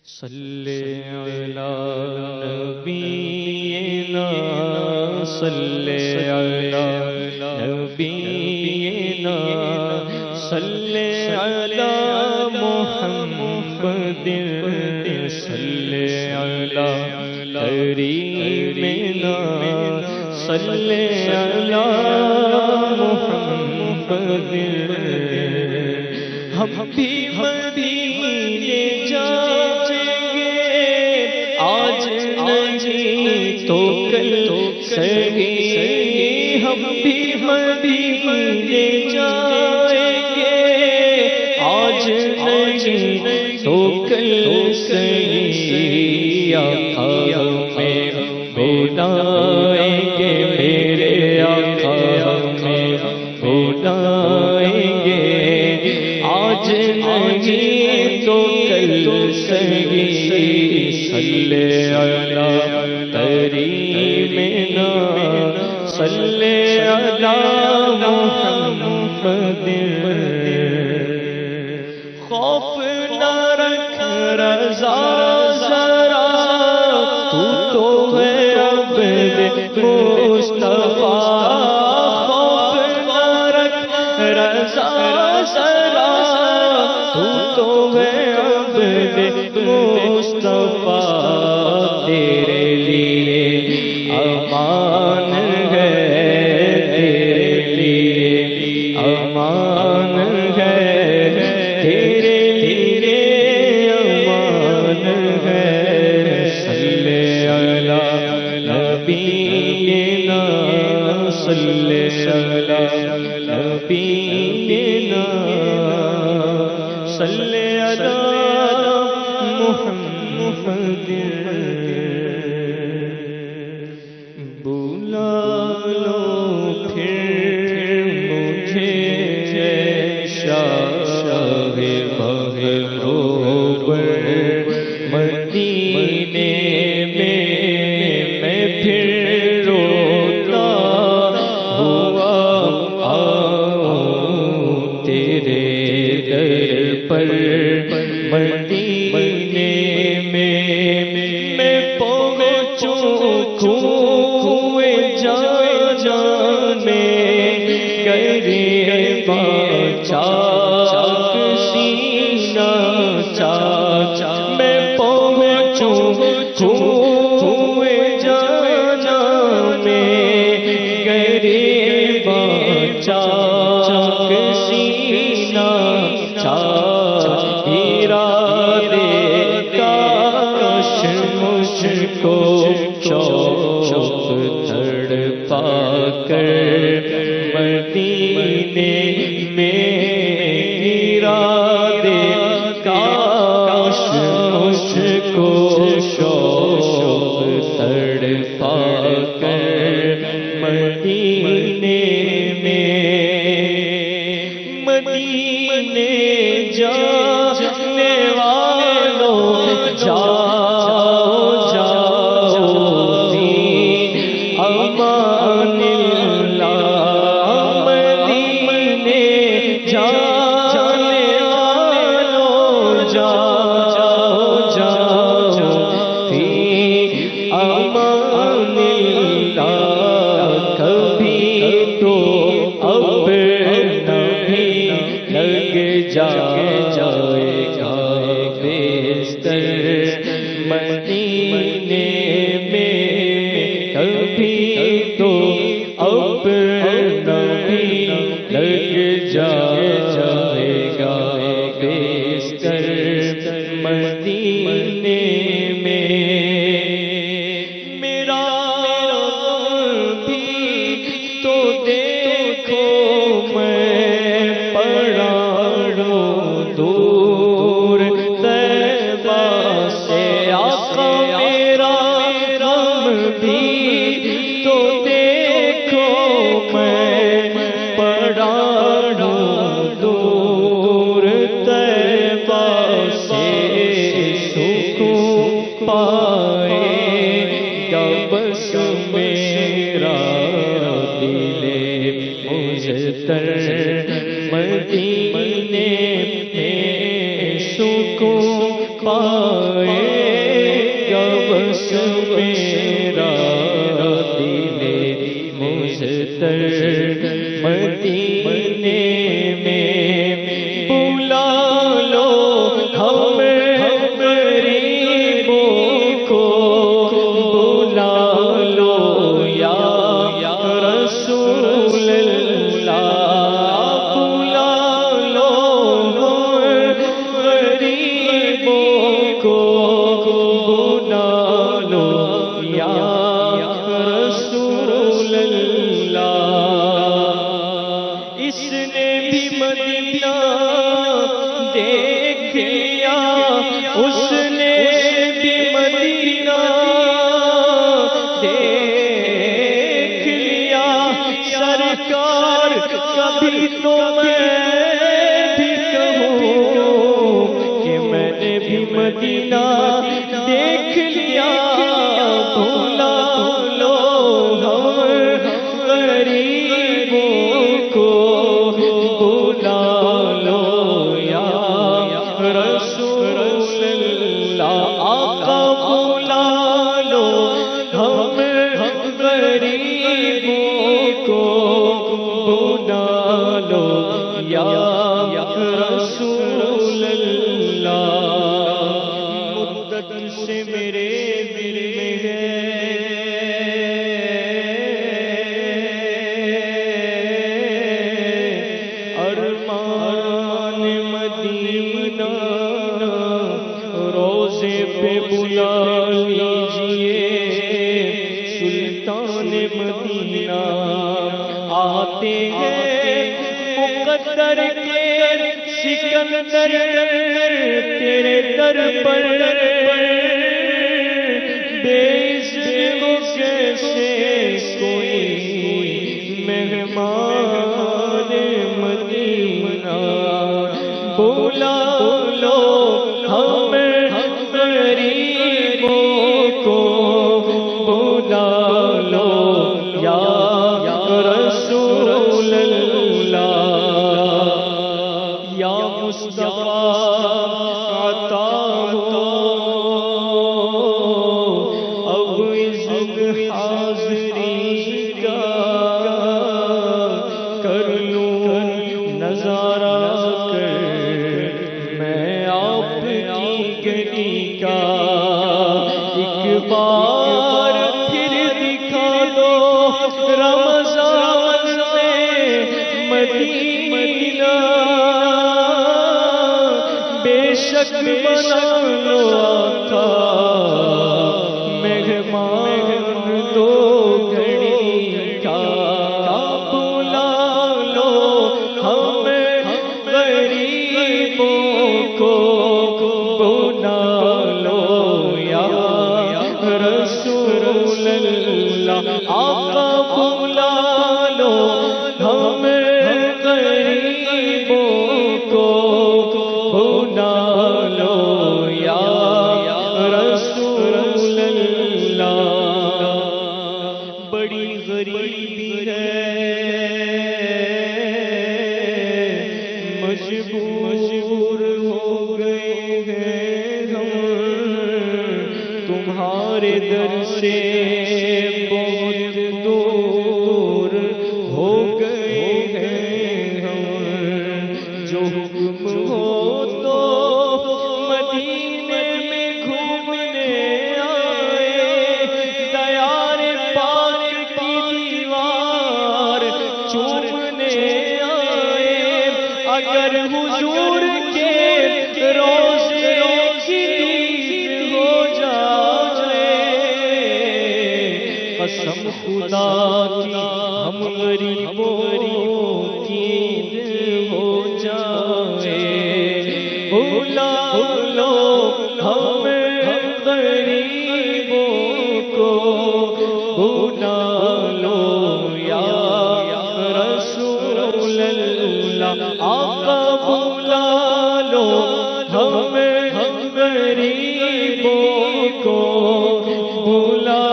صلی علی نبینا صلی علی نبینا صلی علی محمد صلی علی کریمنا صلی علی محمد ہم بھی مدینے جائیں گے آج نہیں تو کل سہی ہم بھی مدینے جائیں گے آج نہیں تو کل سہی آقا ہمیں بلائیں گے میرے آقا ہمیں بلائیں گے آج نہیں تو کل سہی صلی علی کریمنا صلی علی محمد خوف نہ رکھ رضا ذرا تو ہے عبد مصطفیٰ خوف نہ رکھ رضا ذرا تو ہے عبد مصطفیٰ تیرے لیے امان ہے تیرے لیے امان ہے تیرے لیے امان ہے صلی علی نبینا صلی علی نبینا صلی علی محمد بلا لو پھر مجھے شاہ بغروب مدینے میں پھر روتا ہوا آؤں تیرے در پر مدینے میں پہنچوں کوئے جان میں غریبا چاک سینہ چاچا میں پہنچوں کوئے جان میں غریبا چاک سینہ ارادے کاش مجھ کو شوق تڑپا کر مدینے میں ارادے کاش مجھ کو شوق تڑپا کر مدینے میں مدینے جانے والوں جاؤ جاؤ امان اللہ مدینے جانے والوں جاؤ جاؤ امان اللہ کبھی تو اب نبی لگ جائے گا بستر مدینے میں کبھی تو اب نبی لگ جائے گا بستر مدینے میں میرا بھی تو دیکھو میں پڑا دور طیبہ سے آقا میرا غم بھی تو دیکھو میں پڑا دور طیبہ سے سکون پائے گا بس میرا دل مجتر مدینے میں سکون پائے تو میں بھی کہوں کہ میں نے بھی مدینہ دیکھ لیا، بھولا لو ہم غریبوں کو، بھولا لو یا رسول اللہ، آقا بھولا لو ہم غریبوں کو، بھولا لو یا رسول اللہ۔ مدت سے میرے دل میں ہے ارمان مدینہ، روزے پہ بلا لیجئے سلطان مدینہ، آتے ہیں مقدر کے سکندر تیرے در پر، بے عزت ہو کیسے کوئی مہمان مدینہ، بولا لو ہم غریبوں کو، بولا لو یا رسول اللہ، یا مصطفیٰ عطا ہو اب اذن حاضری کا، کر لوں نظارہ کر میں آپ کی گلی کا، ایک بار پھر دکھا دو رمضان میں مدینہ، بے شک بنا لو آقا مہمان دو گھڑی کا، بلا لو ہم غریبوں کو، بلا لو یا رسول اللہ، آقا بلا لو ہم غریبوں کو، بلا لو یا رسول اللہ۔ بڑی غریبی ہے مجبور ہو گئے ہیں ہم، تمہارے در سے بہت دور ہو گئے ہیں ہم، جو حکم ہو تو مدینے میں گھومنے آئے، دیار پاک کی دیوار چومنے آئے، اگر حضور کے روزے کی دید ہو جائے، قسم خدا کی ہم غریبوں کی عید ہو جائے، بھولا لو ہم غریبوں کو، بھولا لو یا رسول اللہ، آقا بھولا لو ہم غریبوں کو، بھولا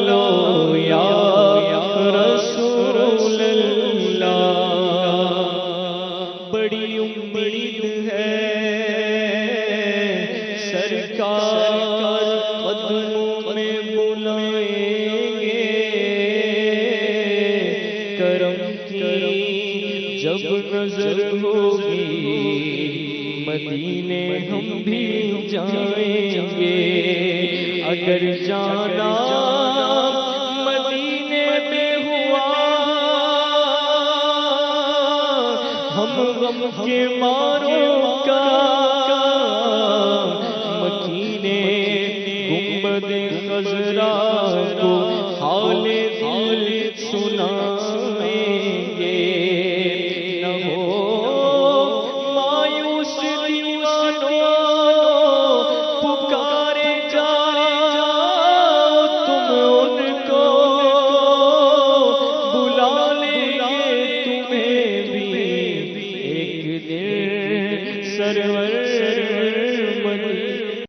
لو یا رسول اللہ۔ بڑی امید ہے سرکار قدموں میں بلائیں گے، کرم کی جب نظر ہوگی مدینے ہم بھی جائیں گے، اگر جانا مدینے میں ہوا ہم غم کے ماروں